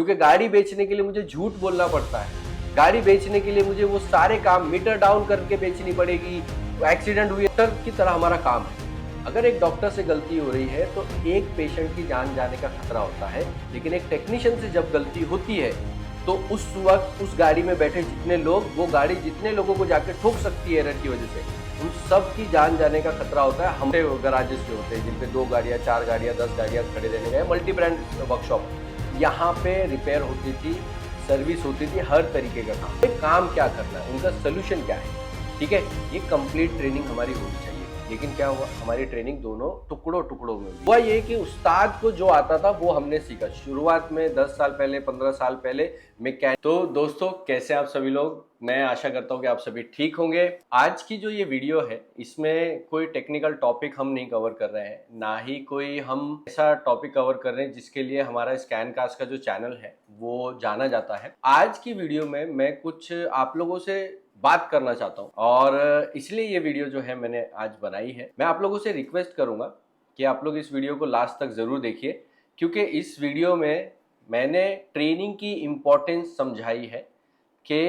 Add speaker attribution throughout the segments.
Speaker 1: क्योंकि गाड़ी बेचने के लिए मुझे झूठ बोलना पड़ता है। गाड़ी बेचने के लिए मुझे वो सारे काम मीटर डाउन करके बेचनी पड़ेगी। एक्सीडेंट हुई डॉक्टर की तरह हमारा काम है। अगर एक डॉक्टर से गलती हो रही है तो एक पेशेंट की जान जाने का खतरा होता है, लेकिन एक टेक्नीशियन से जब गलती होती है तो उस वक्त उस गाड़ी में बैठे जितने लोग, वो गाड़ी जितने लोगों को जाके ठोक सकती है एरर की वजह से, उन सब की जान जाने का खतरा होता है। हमारे गराजेस जो होते हैं जिन पे 2 गाड़ियां, 4 गाड़ियां, 10 गाड़ियां खड़े रहने गए, मल्टी ब्रांड वर्कशॉप, यहाँ पे रिपेयर होती थी, सर्विस होती थी, हर तरीके का काम। काम क्या करना है, उनका सोल्यूशन क्या है, ठीक है, ये कंप्लीट ट्रेनिंग हमारी होनी चाहिए। लेकिन क्या हुआ, हमारी ट्रेनिंग दोनों टुकड़ों टुकड़ों में हुआ। ये कि उस्ताद को जो आता था वो हमने सीखा। शुरुआत में 10 साल पहले, 15 साल पहले तो दोस्तों, कैसे आप सभी लोग, मैं आशा करता हूँ कि आप सभी ठीक होंगे। आज की जो ये वीडियो है, इसमें कोई टेक्निकल टॉपिक हम नहीं कवर कर रहे हैं, ना ही कोई हम ऐसा टॉपिक कवर कर रहे हैं जिसके लिए हमारा स्कैनकास्ट का जो चैनल है वो जाना जाता है। आज की वीडियो में मैं कुछ आप लोगों से बात करना चाहता हूं और इसलिए ये वीडियो जो है मैंने आज बनाई है। मैं आप लोगों से रिक्वेस्ट करूंगा कि आप लोग इस वीडियो को लास्ट तक जरूर देखिए, क्योंकि इस वीडियो में मैंने ट्रेनिंग की इम्पोर्टेंस समझाई है कि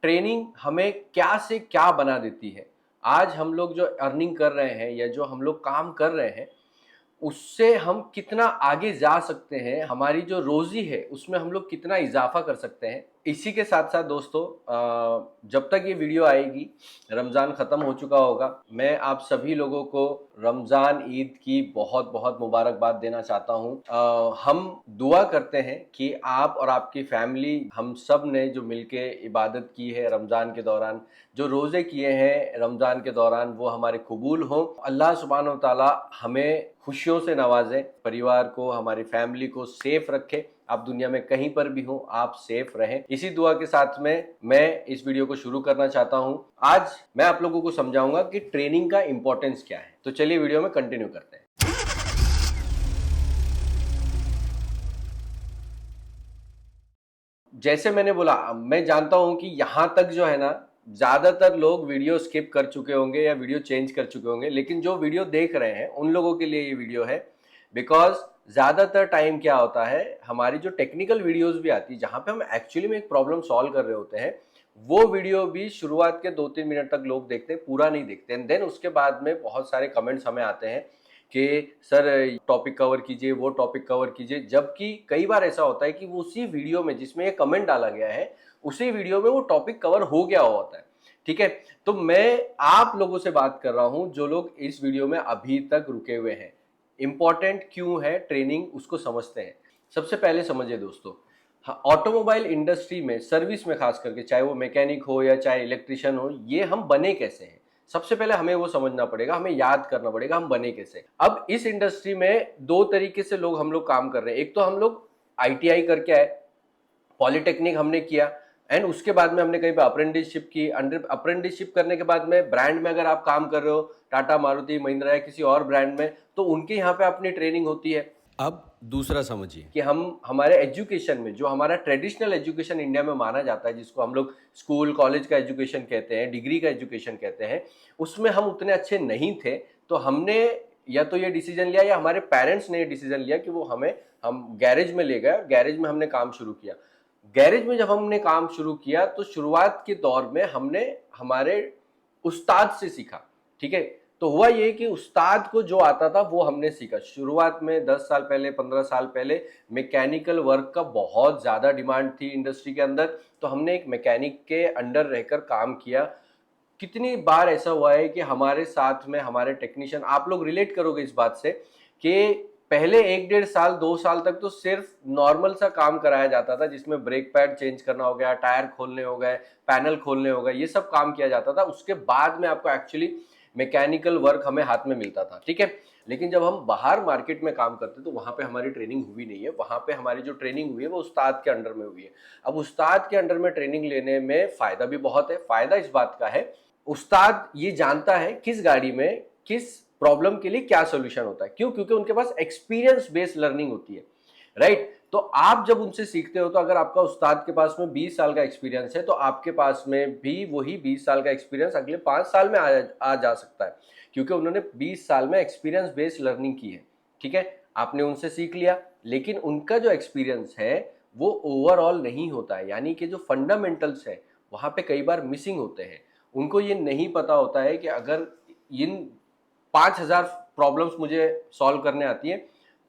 Speaker 1: ट्रेनिंग हमें क्या से क्या बना देती है। आज हम लोग जो अर्निंग कर रहे हैं या जो हम लोग काम कर रहे हैं, उससे हम कितना आगे जा सकते हैं, हमारी जो रोजी है उसमें हम लोग कितना इजाफा कर सकते हैं। इसी के साथ साथ दोस्तों, जब तक ये वीडियो आएगी रमज़ान ख़त्म हो चुका होगा। मैं आप सभी लोगों को रमज़ान ईद की बहुत बहुत मुबारकबाद देना चाहता हूँ। हम दुआ करते हैं कि आप और आपकी फैमिली, हम सब ने जो मिलके इबादत की है रमज़ान के दौरान, जो रोज़े किए हैं रमज़ान के दौरान, वो हमारे कबूल हों। अल्लाह सुब्हानहू व तआला हमें खुशियों से नवाजें, परिवार को, हमारी फैमिली को सेफ रखे। आप दुनिया में कहीं पर भी हो, आप सेफ रहें। इसी दुआ के साथ में मैं इस वीडियो को शुरू करना चाहता हूं। आज मैं आप लोगों को समझाऊंगा कि ट्रेनिंग का इंपॉर्टेंस क्या है। तो चलिए वीडियो में कंटिन्यू करते हैं। जैसे मैंने बोला, मैं जानता हूं कि यहां तक जो है ना, ज्यादातर लोग वीडियो स्किप कर चुके होंगे या वीडियो चेंज कर चुके होंगे, लेकिन जो वीडियो देख रहे हैं उन लोगों के लिए ये वीडियो है। बिकॉज ज्यादातर टाइम क्या होता है, हमारी जो टेक्निकल वीडियोस भी आती है जहां पे हम एक्चुअली में एक प्रॉब्लम सॉल्व कर रहे होते हैं, वो वीडियो भी शुरुआत के 2-3 मिनट तक लोग देखते हैं, पूरा नहीं देखते हैं। देन उसके बाद में बहुत सारे कमेंट्स हमें आते हैं कि सर टॉपिक कवर कीजिए, वो टॉपिक कवर कीजिए, जबकि कई बार ऐसा होता है कि वो उसी वीडियो में जिसमें ये कमेंट डाला गया है, उसी वीडियो में वो टॉपिक कवर हो गया होता है। ठीक है, तो मैं आप लोगों से बात कर रहा हूं जो लोग इस वीडियो में अभी तक रुके हुए हैं। इंपॉर्टेंट क्यों है ट्रेनिंग, उसको समझते हैं। सबसे पहले समझिए दोस्तों, ऑटोमोबाइल इंडस्ट्री में, सर्विस में खास करके, चाहे वो मैकेनिक हो या चाहे इलेक्ट्रिशियन हो, ये हम बने कैसे हैं, सबसे पहले हमें वो समझना पड़ेगा, हमें याद करना पड़ेगा हम बने कैसे। अब इस इंडस्ट्री में 2 तरीके से हम लोग काम कर रहे हैं। एक तो हम लोग आईटीआई करके आए, पॉलिटेक्निक हमने किया, एंड उसके बाद में हमने कहीं पे अप्रेंटिसशिप की। अप्रेंटिसशिप करने के बाद में ब्रांड में अगर आप काम कर रहे हो, टाटा, मारुति, महिंद्रा या किसी और ब्रांड में, तो उनके यहाँ पे अपनी ट्रेनिंग होती है। अब दूसरा समझिए कि हम हमारे एजुकेशन में, जो हमारा ट्रेडिशनल एजुकेशन इंडिया में माना जाता है, जिसको हम लोग स्कूल कॉलेज का एजुकेशन कहते हैं, डिग्री का एजुकेशन कहते हैं, उसमें हम उतने अच्छे नहीं थे। तो हमने या तो ये डिसीजन लिया या हमारे पेरेंट्स ने ये डिसीजन लिया कि वो हम गैरेज में ले गए, गैरेज में हमने काम शुरू किया। गैरेज में जब हमने काम शुरू किया तो शुरुआत के दौर में हमने हमारे उस्ताद से सीखा। ठीक है, तो हुआ ये कि उस्ताद को जो आता था वो हमने सीखा। शुरुआत में 10 साल पहले, 15 साल पहले मैकेनिकल वर्क का बहुत ज़्यादा डिमांड थी इंडस्ट्री के अंदर, तो हमने एक मैकेनिक के अंडर रहकर काम किया। कितनी बार ऐसा हुआ है कि हमारे साथ में हमारे टेक्नीशियन, आप लोग रिलेट करोगे इस बात से, कि पहले 1-1.5 साल, 2 साल तक तो सिर्फ नॉर्मल सा काम कराया जाता था, जिसमें ब्रेक पैड चेंज करना हो गया, टायर खोलने हो गए, पैनल खोलने हो गए, ये सब काम किया जाता था। उसके बाद में आपको एक्चुअली मैकेनिकल वर्क हमें हाथ में मिलता था। ठीक है, लेकिन जब हम बाहर मार्केट में काम करते तो वहां पे हमारी ट्रेनिंग हुई नहीं है। वहां पे हमारी जो ट्रेनिंग हुई है वो उस्ताद के अंडर में हुई है। अब उस्ताद के अंडर में ट्रेनिंग लेने में फायदा भी बहुत है। फायदा इस बात का है, उस्ताद ये जानता है किस गाड़ी में किस प्रॉब्लम के लिए क्या सोल्यूशन होता है। क्यों? क्योंकि उनके पास एक्सपीरियंस बेस्ड लर्निंग होती है, राइट। तो आप जब उनसे सीखते हो, तो अगर आपका उस्ताद के पास में 20 साल का एक्सपीरियंस है, तो आपके पास में भी वही 20 साल का एक्सपीरियंस अगले 5 साल में आ जा सकता है, क्योंकि उन्होंने 20 साल में एक्सपीरियंस बेस्ड लर्निंग की है। ठीक है, आपने उनसे सीख लिया, लेकिन उनका जो एक्सपीरियंस है वो ओवरऑल नहीं होता है, यानी कि जो फंडामेंटल्स है वहाँ पे कई बार मिसिंग होते हैं। उनको ये नहीं पता होता है कि अगर इन 5,000 प्रॉब्लम्स मुझे सॉल्व करने आती है,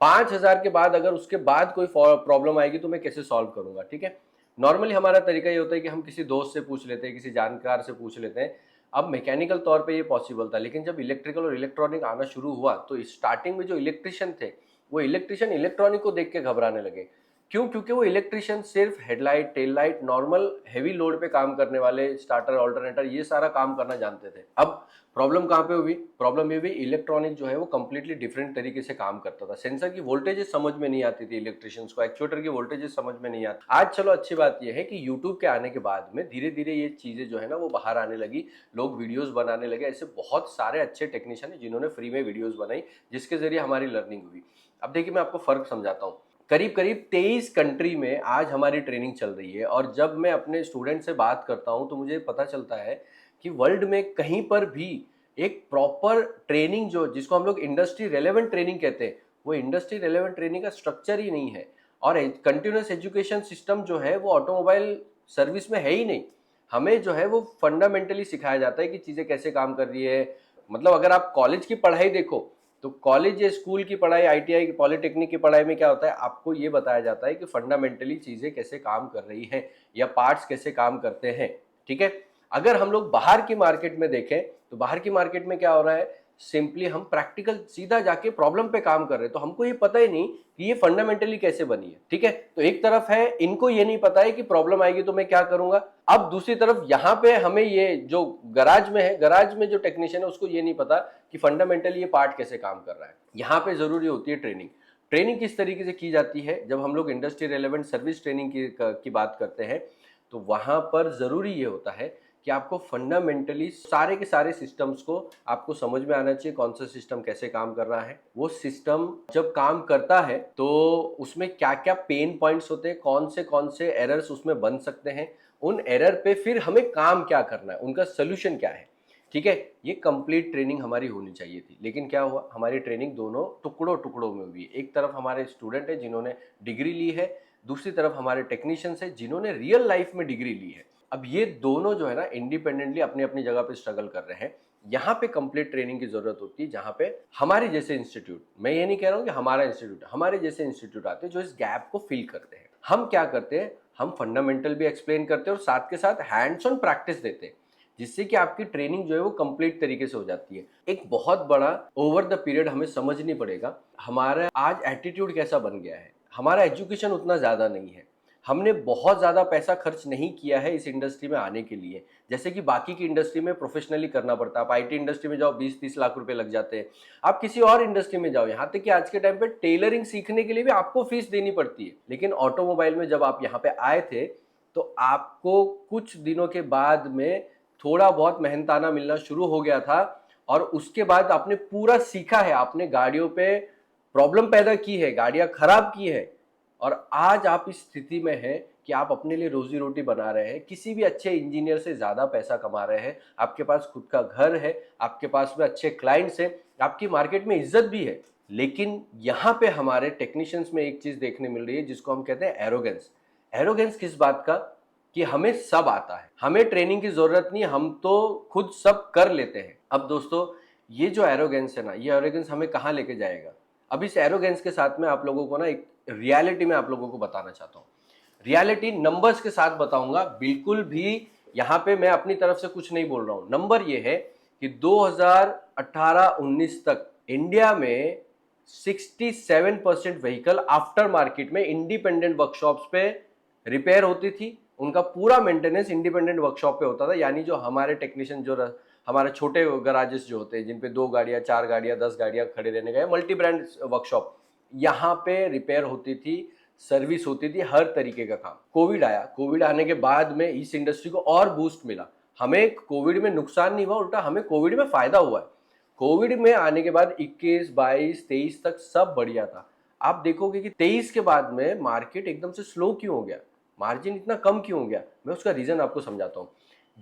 Speaker 1: 5,000 के बाद अगर उसके बाद कोई प्रॉब्लम आएगी तो मैं कैसे सॉल्व करूंगा, ठीक है। नॉर्मली हमारा तरीका ये होता है कि हम किसी दोस्त से पूछ लेते हैं, किसी जानकार से पूछ लेते हैं। अब मैकेनिकल तौर पे ये पॉसिबल था, लेकिन जब इलेक्ट्रिकल और इलेक्ट्रॉनिक आना शुरू हुआ तो स्टार्टिंग में जो इलेक्ट्रिशियन थे वो इलेक्ट्रिशियन इलेक्ट्रॉनिक को देख के घबराने लगे। क्यों? क्योंकि वो इलेक्ट्रिशियन सिर्फ headlight, tail light, normal heavy load पे काम करने वाले, स्टार्टर, ऑल्टरनेटर, ये सारा काम करना जानते थे। अब प्रॉब्लम कहाँ पे हुई? प्रॉब्लम ये हुई इलेक्ट्रॉनिक जो है वो कंप्लीटली डिफरेंट तरीके से काम करता था। सेंसर की वोल्टेजेस समझ में नहीं आती थी इलेक्ट्रिशियंस को, एक्चुएटर की वोल्टेजेस समझ में नहीं आती। आज चलो अच्छी बात ये है कि यूट्यूब के आने के बाद में धीरे धीरे ये चीजें जो है ना वो बाहर आने लगी, लोग वीडियोज बनाने लगे। ऐसे बहुत सारे अच्छे टेक्नीशियन है जिन्होंने फ्री में वीडियोज बनाई, जिसके जरिए हमारी लर्निंग हुई। अब देखिए मैं आपको फर्क समझाता हूँ। करीब करीब 23 कंट्री में आज हमारी ट्रेनिंग चल रही है, और जब मैं अपने स्टूडेंट से बात करता हूं तो मुझे पता चलता है कि वर्ल्ड में कहीं पर भी एक प्रॉपर ट्रेनिंग, जो जिसको हम लोग इंडस्ट्री रेलेवेंट ट्रेनिंग कहते हैं, वो इंडस्ट्री रेलेवेंट ट्रेनिंग का स्ट्रक्चर ही नहीं है। और कंटिन्यूस एजुकेशन सिस्टम जो है वो ऑटोमोबाइल सर्विस में है ही नहीं। हमें जो है वो फंडामेंटली सिखाया जाता है कि चीज़ें कैसे काम कर रही है। मतलब अगर आप कॉलेज की पढ़ाई देखो तो कॉलेज या स्कूल की पढ़ाई, आईटीआई की, पॉलिटेक्निक की पढ़ाई में क्या होता है, आपको ये बताया जाता है कि फंडामेंटली चीजें कैसे काम कर रही हैं या पार्ट्स कैसे काम करते हैं, ठीक है। अगर हम लोग बाहर की मार्केट में देखें तो बाहर की मार्केट में क्या हो रहा है, सिंपली हम प्रैक्टिकल सीधा जाके प्रॉब्लम पे काम कर रहे हैं, तो हमको ये पता ही नहीं कि ये फंडामेंटली कैसे बनी है, ठीक है। तो एक तरफ है इनको ये नहीं पता है कि प्रॉब्लम आएगी तो मैं क्या करूंगा। अब दूसरी तरफ यहाँ पे हमें ये जो गराज में है, गराज में जो टेक्नीशियन है उसको ये नहीं पता कि फंडामेंटली ये पार्ट कैसे काम कर रहा है। यहाँ पे जरूरी होती है ट्रेनिंग। ट्रेनिंग किस तरीके से की जाती है? जब हम लोग इंडस्ट्री रेलेवेंट सर्विस ट्रेनिंग की बात करते हैं तो वहां पर जरूरी ये होता है कि आपको फंडामेंटली सारे के सारे सिस्टम्स को आपको समझ में आना चाहिए, कौन सा सिस्टम कैसे काम कर रहा है। वो सिस्टम जब काम करता है तो उसमें क्या क्या पेन पॉइंट्स होते हैं, कौन से एरर्स उसमें बन सकते हैं, उन एरर पे फिर हमें काम क्या करना है, उनका सोल्यूशन क्या है, ठीक है। ये कंप्लीट ट्रेनिंग हमारी होनी चाहिए थी, लेकिन क्या हुआ, हमारी ट्रेनिंग दोनों टुकड़ों टुकड़ों में हुई। एक तरफ हमारे स्टूडेंट है जिन्होंने डिग्री ली है, दूसरी तरफ हमारे टेक्नीशियंस है जिन्होंने रियल लाइफ में डिग्री ली है। अब ये दोनों जो है ना इंडिपेंडेंटली अपनी अपनी जगह पे स्ट्रगल कर रहे हैं। यहाँ पे कंप्लीट ट्रेनिंग की जरूरत होती है, जहाँ पे हमारे जैसे इंस्टीट्यूट, मैं ये नहीं कह रहा हूँ कि हमारा इंस्टीट्यूट, हमारे जैसे इंस्टीट्यूट आते हैं जो इस गैप को फिल करते हैं। हम क्या करते हैं, हम फंडामेंटल भी एक्सप्लेन करते हैं और साथ के साथ हैंड्स ऑन प्रैक्टिस देते हैं, जिससे कि आपकी ट्रेनिंग जो है वो कंप्लीट तरीके से हो जाती है। एक बहुत बड़ा ओवर द पीरियड हमें समझनी पड़ेगा हमारा आज एटीट्यूड कैसा बन गया है। हमारा एजुकेशन उतना ज़्यादा नहीं है, हमने बहुत ज़्यादा पैसा खर्च नहीं किया है इस इंडस्ट्री में आने के लिए, जैसे कि बाकी की इंडस्ट्री में प्रोफेशनली करना पड़ता है। आप आईटी इंडस्ट्री में जाओ 20-30 लाख रुपए लग जाते हैं, आप किसी और इंडस्ट्री में जाओ, यहाँ तक कि आज के टाइम पे टेलरिंग सीखने के लिए भी आपको फीस देनी पड़ती है। लेकिन ऑटोमोबाइल में जब आप यहाँ पे आए थे तो आपको कुछ दिनों के बाद में थोड़ा बहुत मेहनताना मिलना शुरू हो गया था, और उसके बाद आपने पूरा सीखा है, आपने गाड़ियों पे प्रॉब्लम पैदा की है, गाड़ियां खराब की है, और आज आप इस स्थिति में हैं कि आप अपने लिए रोजी रोटी बना रहे हैं, किसी भी अच्छे इंजीनियर से ज्यादा पैसा कमा रहे हैं, आपके पास खुद का घर है, आपके पास में अच्छे क्लाइंट्स हैं, आपकी मार्केट में इज्जत भी है। लेकिन यहाँ पे हमारे टेक्नीशियंस में एक चीज देखने मिल रही है जिसको हम कहते हैं एरोगेंस। एरोगेंस किस बात का? कि हमें सब आता है, हमें ट्रेनिंग की जरूरत नहीं, हम तो खुद सब कर लेते हैं। अब दोस्तों ये जो एरोगेंस है ना, ये एरोगेंस हमें कहाँ लेके जाएगा? अब इस एरोगेंस के साथ में आप लोगों को ना एक रियलिटी में आप लोगों को बताना चाहता हूँ। रियलिटी नंबर्स के साथ बताऊंगा, बिल्कुल भी यहाँ पे मैं अपनी तरफ से कुछ नहीं बोल रहा हूँ। नंबर ये है कि 2018-19 तक इंडिया में 67% व्हीकल आफ्टर मार्केट में इंडिपेंडेंट वर्कशॉप्स पे रिपेयर होती थी, उनका पूरा मेंटेनेंस इंडिपेंडेंट वर्कशॉप पे होता था। यानी जो हमारे टेक्नीशियन, जो हमारे छोटे गराजेस जो होते हैं जिन पे 2 गाड़ियां, 4 गाड़ियां, 10 गाड़ियां खड़े रहने गए, मल्टी ब्रांड वर्कशॉप, यहाँ पे रिपेयर होती थी, सर्विस होती थी, हर तरीके का काम। कोविड आया, कोविड आने के बाद में इस इंडस्ट्री को और बूस्ट मिला। हमें कोविड में नुकसान नहीं हुआ, उल्टा हमें कोविड में फायदा हुआ है। कोविड में आने के बाद 21, 22, 23 तक सब बढ़िया था। आप देखोगे कि 23 के बाद में मार्केट एकदम से स्लो क्यों हो गया, मार्जिन इतना कम क्यों हो गया? मैं उसका रीजन आपको समझाता हूँ।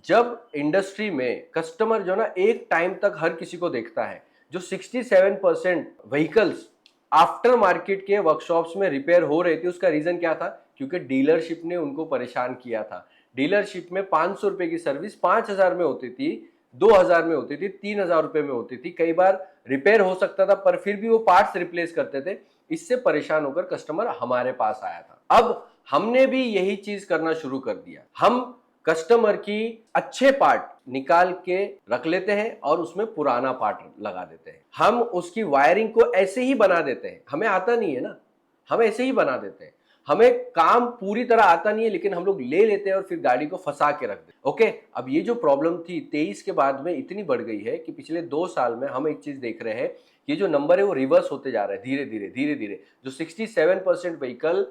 Speaker 1: जब इंडस्ट्री में कस्टमर जो ना एक टाइम तक हर किसी को देखता है, जो 67% व्हीकल्स आफ्टर मार्केट के वर्कशॉप्स में रिपेयर हो रहे थे, उसका रीजन क्या था क्योंकि डीलरशिप ने उनको परेशान किया था। डीलरशिप में 500 रुपए की सर्विस 5000 में होती थी, 2000 में होती थी, 3000 रुपए में होती थी। कई बार रिपेयर हो सकता था पर फिर भी वो पार्ट्स रिप्लेस करते थे। इससे परेशान होकर कस्टमर हमारे पास आया था। अब हमने भी यही चीज करना शुरू कर दिया। हम कस्टमर की अच्छे पार्ट निकाल के रख लेते हैं और उसमें पुराना पार्ट लगा देते हैं। हम उसकी वायरिंग को ऐसे ही बना देते हैं, हमें आता नहीं है ना, हम ऐसे ही बना देते हैं। हमें काम पूरी तरह आता नहीं है लेकिन हम लोग ले लेते हैं और फिर गाड़ी को फंसा के रख देते। ओके, अब ये जो प्रॉब्लम थी 23 के बाद में इतनी बढ़ गई है कि पिछले 2 साल में हम एक चीज देख रहे हैं, ये जो नंबर है वो रिवर्स होते जा रहा है धीरे धीरे धीरे धीरे। जो 67% व्हीकल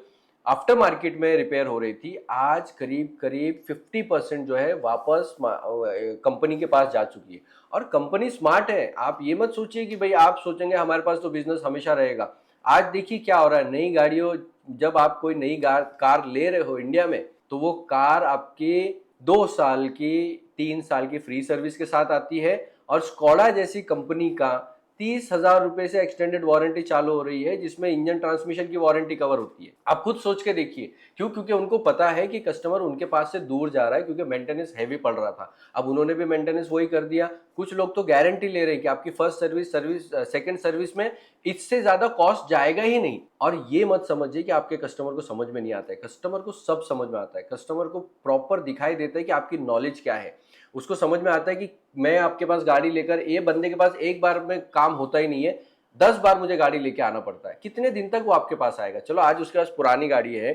Speaker 1: आफ्टर मार्केट में रिपेयर हो रही थी, आज करीब करीब 50% जो है वापस कंपनी के पास जा चुकी है। और कंपनी स्मार्ट है, आप ये मत सोचिए कि भाई आप सोचेंगे हमारे पास तो बिजनेस हमेशा रहेगा। आज देखिए क्या हो रहा है, नई गाड़ियों, जब आप कोई नई कार ले रहे हो इंडिया में, तो वो कार आपके 2 साल की 3 साल की फ्री सर्विस के साथ आती है। और स्कोडा जैसी कंपनी का 30,000 रुपए से एक्सटेंडेड वारंटी चालू हो रही है, जिसमें इंजन ट्रांसमिशन की वारंटी कवर होती है। आप खुद सोच के देखिए, क्यों? क्योंकि उनको पता है कि कस्टमर उनके पास से दूर जा रहा है, क्योंकि मेंटेनेंस हैवी पड़ रहा था। अब उन्होंने भी मेंटेनेंस वही कर दिया। कुछ लोग तो गारंटी ले रहे हैं कि आपकी फर्स्ट सर्विस सेकंड सर्विस में इससे ज्यादा कॉस्ट जाएगा ही नहीं। और ये मत समझिए कि आपके कस्टमर को समझ में नहीं आता है, कस्टमर को सब समझ में आता है। कस्टमर को प्रॉपर दिखाई देता है कि आपकी नॉलेज क्या है। उसको समझ में आता है कि मैं आपके पास गाड़ी लेकर, ये बंदे के पास एक बार में काम होता ही नहीं है, 10 बार मुझे गाड़ी लेके आना पड़ता है। कितने दिन तक वो आपके पास आएगा? चलो आज उसके पास पुरानी गाड़ी है,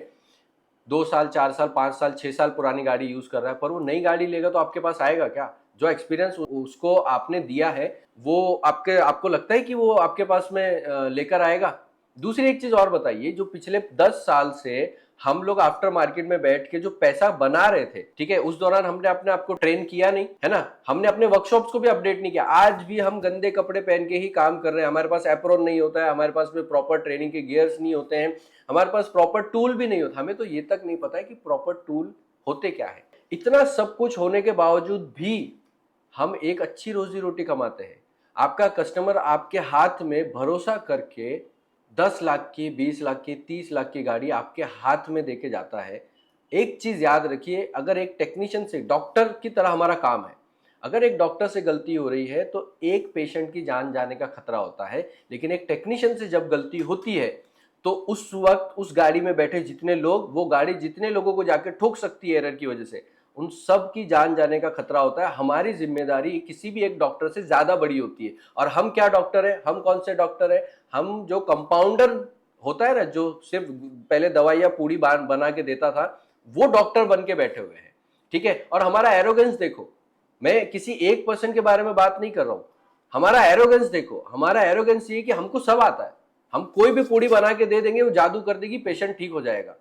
Speaker 1: 2 साल 4 साल 5 साल 6 साल पुरानी गाड़ी यूज कर रहा है, पर वो नई गाड़ी लेगा तो आपके पास आएगा क्या? जो एक्सपीरियंस उसको आपने दिया है वो आपको लगता है कि वो आपके पास में लेकर आएगा? दूसरी एक चीज और बताइए, जो पिछले 10 साल से हम लोग आफ्टर मार्केट में बैठ के जो पैसा बना रहे थे, ठीक है, उस दौरान हमने अपने आप को ट्रेन किया नहीं, है ना? हमने अपने वर्कशॉप्स को भी अपडेट नहीं किया। आज भी हम गंदे कपड़े पहन के ही काम कर रहे हैं, हमारे पास एप्रोन नहीं होता है, हमारे पास में प्रॉपर ट्रेनिंग के गियर्स नहीं होते हैं, हमारे पास प्रॉपर टूल भी नहीं होता। हमें तो ये तक नहीं पता है कि प्रॉपर टूल होते क्या है। इतना सब कुछ होने के बावजूद भी हम एक अच्छी रोजी रोटी कमाते हैं। आपका कस्टमर आपके हाथ में भरोसा करके 10 लाख की, 20 लाख की, 30 लाख की गाड़ी आपके हाथ में देके जाता है। एक चीज याद रखिए, अगर एक टेक्नीशियन से, डॉक्टर की तरह हमारा काम है, अगर एक डॉक्टर से गलती हो रही है तो एक पेशेंट की जान जाने का खतरा होता है, लेकिन एक टेक्नीशियन से जब गलती होती है तो उस वक्त उस गाड़ी में बैठे जितने लोग, वो गाड़ी जितने लोगों को जाके ठोक सकती है एरर की वजह से, उन सब की जान जाने का खतरा होता है। हमारी जिम्मेदारी किसी भी एक डॉक्टर से ज्यादा बड़ी होती है। और हम क्या डॉक्टर है? हम कौन से डॉक्टर है? हम जो कंपाउंडर होता है ना, जो सिर्फ पहले दवाइयां पूरी बना के देता था, वो डॉक्टर बन के बैठे हुए हैं, ठीक है? और हमारा एरोगेंस देखो, मैं किसी एक पर्सन के बारे में बात नहीं कर रहा हूं, हमारा एरोगेंस देखो। हमारा एरोगेंस ये कि हमको सब आता है, हम कोई भी पूरी बना के दे देंगे, वो जादू कर देगी, पेशेंट ठीक हो जाएगा,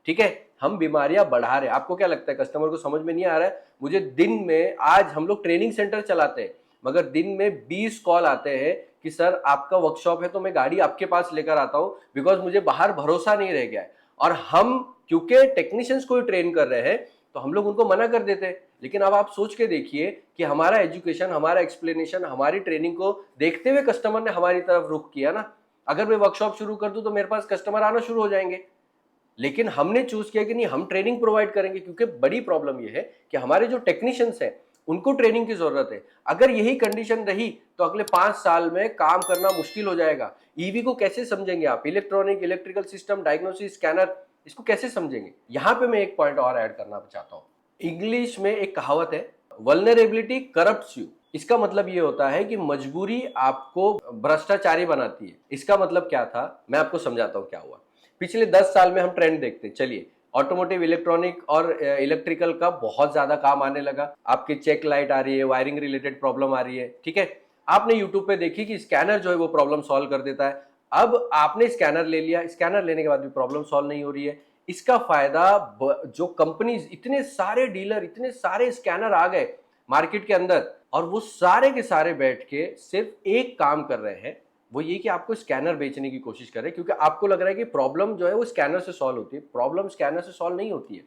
Speaker 1: ठीक है? हम बीमारियां बढ़ा रहे हैं। आपको क्या लगता है कस्टमर को समझ में नहीं आ रहा है? मुझे दिन में, आज हम लोग ट्रेनिंग सेंटर चलाते हैं, मगर दिन में 20 कॉल आते हैं कि सर आपका वर्कशॉप है तो मैं गाड़ी आपके पास लेकर आता हूं, बिकॉज मुझे बाहर भरोसा नहीं रह गया है। और हम क्योंकि टेक्नीशियंस को ही ट्रेन कर रहे हैं तो हम लोग उनको मना कर देते हैं। लेकिन अब आप सोच के देखिए कि हमारा एजुकेशन, हमारा एक्सप्लेनेशन, हमारी ट्रेनिंग को देखते हुए कस्टमर ने हमारी तरफ रुख किया ना। अगर मैं वर्कशॉप शुरू कर दूं तो मेरे पास कस्टमर आना शुरू हो जाएंगे। लेकिन हमने चूज किया कि नहीं, हम ट्रेनिंग प्रोवाइड करेंगे, क्योंकि बड़ी प्रॉब्लम यह है कि हमारे जो टेक्नीशियंस हैं उनको ट्रेनिंग की जरूरत है। अगर यही कंडीशन रही तो अगले 5 साल में काम करना मुश्किल हो जाएगा। ईवी को कैसे समझेंगे आप? Electronic, electrical system, diagnosis, scanner, इसको कैसे समझेंगे? यहां पे मैं एक पॉइंट और ऐड करना चाहता हूं। इंग्लिश में एक कहावत है, वल्नरेबिलिटी करप्ट्स यू। इसका मतलब ये होता है कि मजबूरी आपको भ्रष्टाचारी बनाती है। इसका मतलब क्या था, मैं आपको समझाता हूं क्या हुआ। पिछले 10 साल में हम ट्रेंड देखते हैं, चलिए, ऑटोमोटिव, इलेक्ट्रॉनिक और इलेक्ट्रिकल का बहुत ज्यादा काम आने लगा। आपकी चेक लाइट आ रही है, वायरिंग रिलेटेड प्रॉब्लम आ रही है, ठीक है? आपने यूट्यूब पे देखी कि स्कैनर जो है वो प्रॉब्लम सॉल्व कर देता है। अब आपने स्कैनर ले लिया, स्कैनर लेने के बाद भी प्रॉब्लम सॉल्व नहीं हो रही है। इसका फायदा जो कंपनीज, इतने सारे डीलर, इतने सारे स्कैनर आ गए मार्केट के अंदर, और वो सारे के सारे बैठ के सिर्फ एक काम कर रहे हैं, वो ये कि आपको स्कैनर बेचने की कोशिश कर रहे हैं, क्योंकि आपको लग रहा है कि प्रॉब्लम जो है वो स्कैनर से सॉल्व होती है। प्रॉब्लम स्कैनर से सॉल्व नहीं होती है,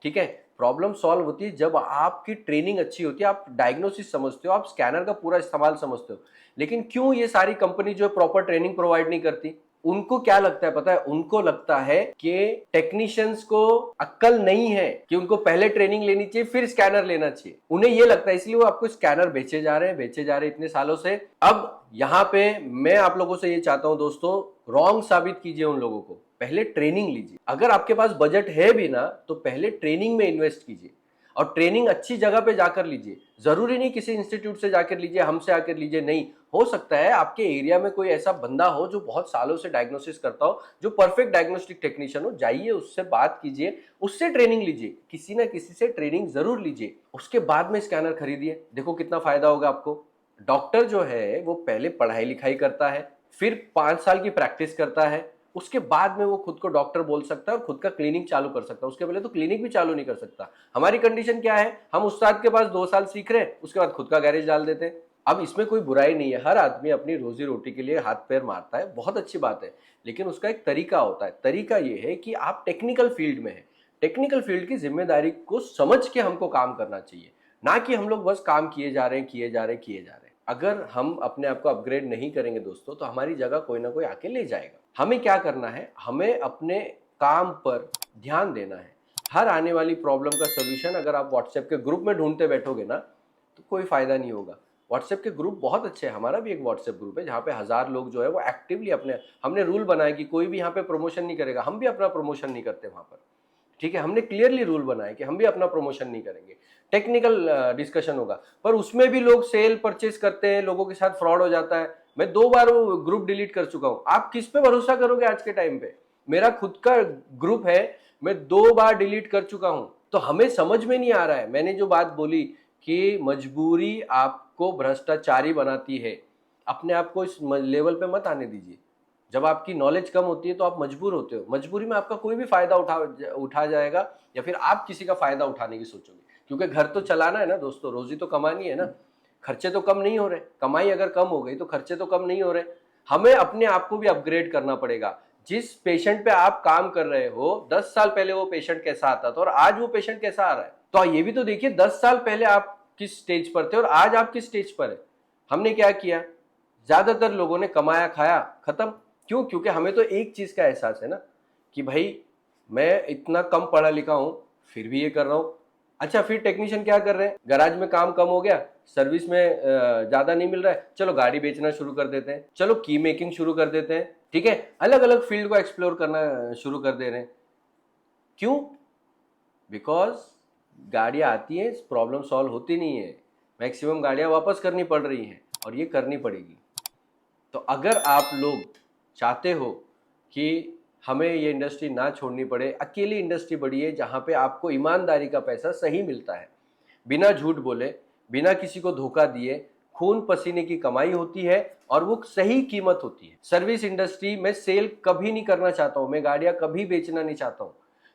Speaker 1: ठीक है? प्रॉब्लम सॉल्व होती है जब आपकी ट्रेनिंग अच्छी होती है, आप डायग्नोसिस समझते हो, आप स्कैनर का पूरा इस्तेमाल समझते हो। लेकिन क्यों ये सारी कंपनी जो है प्रॉपर ट्रेनिंग प्रोवाइड नहीं करती? उनको क्या लगता है पता है, उनको लगता है कि टेक्नीशियंस को अक्ल नहीं है कि उनको पहले ट्रेनिंग लेनी चाहिए फिर स्कैनर लेना चाहिए। उन्हें ये लगता है, इसलिए वो आपको स्कैनर बेचे जा रहे हैं इतने सालों से। अब यहाँ पे मैं आप लोगों से ये चाहता हूं दोस्तों, रॉन्ग साबित कीजिए उन लोगों को, पहले ट्रेनिंग लीजिए। अगर आपके पास बजट है भी ना तो पहले ट्रेनिंग में इन्वेस्ट कीजिए, और ट्रेनिंग अच्छी जगह पे जाकर लीजिए। जरूरी नहीं किसी इंस्टीट्यूट से जाकर लीजिए, हमसे आकर लीजिए, नहीं। हो सकता है आपके एरिया में कोई ऐसा बंदा हो जो बहुत सालों से डायग्नोसिस करता हो, जो परफेक्ट डायग्नोस्टिक टेक्नीशियन हो, जाइए उससे बात कीजिए, उससे ट्रेनिंग लीजिए, किसी ना किसी से ट्रेनिंग जरूर लीजिए। उसके बाद में स्कैनर खरीदिए, देखो कितना फायदा होगा आपको। डॉक्टर जो है वो पहले पढ़ाई लिखाई करता है, फिर 5 साल की प्रैक्टिस करता है, उसके बाद में वो खुद को डॉक्टर बोल सकता है और खुद का क्लिनिक चालू कर सकता है। उसके पहले तो क्लिनिक भी चालू नहीं कर सकता। हमारी कंडीशन क्या है, हम उस्ताद के पास 2 साल सीख रहे हैं, उसके बाद खुद का गैरेज डाल देते हैं। अब इसमें कोई बुराई नहीं है, हर आदमी अपनी रोजी रोटी के लिए हाथ पैर मारता है, बहुत अच्छी बात है, लेकिन उसका एक तरीका होता है। तरीका ये है कि आप टेक्निकल फील्ड में है, टेक्निकल फील्ड की जिम्मेदारी को समझ के हमको काम करना चाहिए, ना कि हम लोग बस काम किए जा रहे हैं। अगर हम अपने आप को अपग्रेड नहीं करेंगे दोस्तों, तो हमारी जगह कोई ना कोई आके ले जाएगा। हमें क्या करना है, हमें अपने काम पर ध्यान देना है। हर आने वाली प्रॉब्लम का सोल्यूशन अगर आप व्हाट्सएप के ग्रुप में ढूंढते बैठोगे ना, तो कोई फायदा नहीं होगा। व्हाट्सएप के ग्रुप बहुत अच्छे हैं, हमारा भी एक व्हाट्सएप ग्रुप है जहाँ पे 1000 लोग जो है वो एक्टिवली अपने, हमने रूल बनाया कि कोई भी यहाँ पे प्रमोशन नहीं करेगा, हम भी अपना प्रमोशन नहीं करते वहां पर, ठीक है। हमने क्लियरली रूल बनाया कि हम भी अपना प्रमोशन नहीं करेंगे, टेक्निकल डिस्कशन होगा। पर उसमें भी लोग सेल परचेज करते हैं, लोगों के साथ फ्रॉड हो जाता है। मैं 2 बार वो ग्रुप डिलीट कर चुका हूं। आप किस पे भरोसा करोगे आज के टाइम पे? मेरा खुद का ग्रुप है, मैं 2 बार डिलीट कर चुका हूं। तो हमें समझ में नहीं आ रहा है, मैंने जो बात बोली कि मजबूरी आपको भ्रष्टाचारी बनाती है, अपने आप को इस लेवल पे मत आने दीजिए। जब आपकी नॉलेज कम होती है तो आप मजबूर होते हो, मजबूरी में आपका कोई भी फायदा उठा जाएगा, या फिर आप किसी का फायदा उठाने की सोचोगे, क्योंकि घर तो चलाना है ना दोस्तों, रोजी तो कमानी है ना। खर्चे तो कम नहीं हो रहे, कमाई अगर कम हो गई तो खर्चे तो कम नहीं हो रहे। हमें अपने आप को भी अपग्रेड करना पड़ेगा। जिस पेशेंट पे आप काम कर रहे हो, 10 साल पहले वो पेशेंट कैसा आता था और आज वो पेशेंट कैसा आ रहा है, तो ये भी तो देखिए 10 साल पहले आप किस स्टेज पर थे और आज आप किस स्टेज पर है। हमने क्या किया, ज्यादातर लोगों ने कमाया खाया खत्म। क्यों? क्योंकि हमें तो एक चीज का एहसास है ना कि भाई मैं इतना कम पढ़ा लिखा हूं फिर भी ये कर रहा हूं। अच्छा, फिर टेक्नीशियन क्या कर रहे हैं, गैराज में काम कम हो गया, सर्विस में ज्यादा नहीं मिल रहा है, चलो गाड़ी बेचना शुरू कर देते हैं, चलो की मेकिंग शुरू कर देते हैं, ठीक है, अलग अलग फील्ड को एक्सप्लोर करना शुरू कर दे रहे हैं। क्यों? बिकॉज गाड़ियां आती हैं, प्रॉब्लम सॉल्व होती नहीं है, मैक्सिमम गाड़ियां वापस करनी पड़ रही हैं, और ये करनी पड़ेगी। तो अगर आप लोग चाहते हो कि हमें ये इंडस्ट्री ना छोड़नी पड़े, अकेली इंडस्ट्री बड़ी है जहां पे आपको ईमानदारी का पैसा सही मिलता है, बिना झूठ बोले, बिना किसी को धोखा दिए, खून पसीने की कमाई होती है और वो सही कीमत होती है। सर्विस इंडस्ट्री में सेल कभी नहीं करना चाहता हूं, मैं गाड़ियां कभी बेचना नहीं चाहता हूं,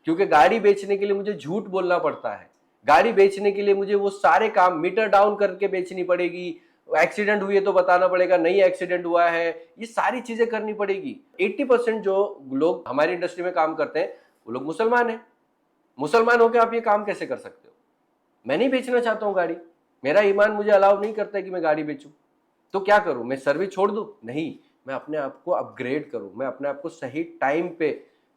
Speaker 1: क्योंकि गाड़ी बेचने के लिए मुझे झूठ बोलना पड़ता है। गाड़ी बेचने के लिए मुझे वो सारे काम मीटर डाउन करके बेचनी पड़ेगी, एक्सीडेंट हुई है तो बताना पड़ेगा नहीं एक्सीडेंट हुआ है, ये सारी चीजें करनी पड़ेगी। 80% जो लोग हमारी इंडस्ट्री में काम करते हैं वो लोग मुसलमान हैं। मुसलमान होकर आप ये काम कैसे कर सकते हो? मैं नहीं बेचना चाहता हूं गाड़ी, मेरा ईमान मुझे अलाउ नहीं करता है कि मैं गाड़ी बेचूं। तो क्या करूं, मैं सर्विस छोड़ दूं? नहीं, मैं अपने आप को अपग्रेड करूं, मैं अपने आप को सही टाइम पे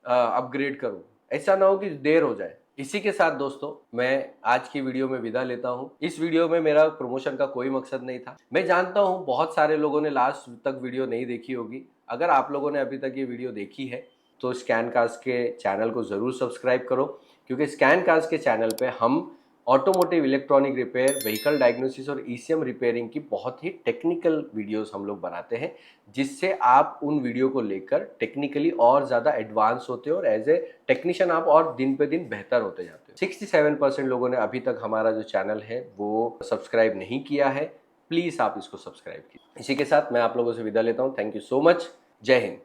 Speaker 1: अपग्रेड करूं, ऐसा ना हो कि देर हो जाए। इसी के साथ दोस्तों मैं आज की वीडियो में विदा लेता हूं। इस वीडियो में मेरा प्रमोशन का कोई मकसद नहीं था। मैं जानता हूं बहुत सारे लोगों ने लास्ट तक वीडियो नहीं देखी होगी। अगर आप लोगों ने अभी तक ये वीडियो देखी है तो स्कैनकास्ट के चैनल को ज़रूर सब्सक्राइब करो, क्योंकि स्कैनकास्ट के चैनल पे हम automotive, electronic repair, vehicle diagnosis और ईसीएम रिपेयरिंग की बहुत ही टेक्निकल वीडियोस हम लोग बनाते हैं, जिससे आप उन वीडियो को लेकर टेक्निकली और ज़्यादा एडवांस होते हो और एज ए टेक्नीशियन आप और दिन पे दिन बेहतर होते जाते हो। 67% लोगों ने अभी तक हमारा जो चैनल है वो सब्सक्राइब नहीं किया है, प्लीज़ आप इसको सब्सक्राइब कीजिए। इसी के साथ मैं आप लोगों से विदा लेता हूँ। Thank you so much. जय हिंद।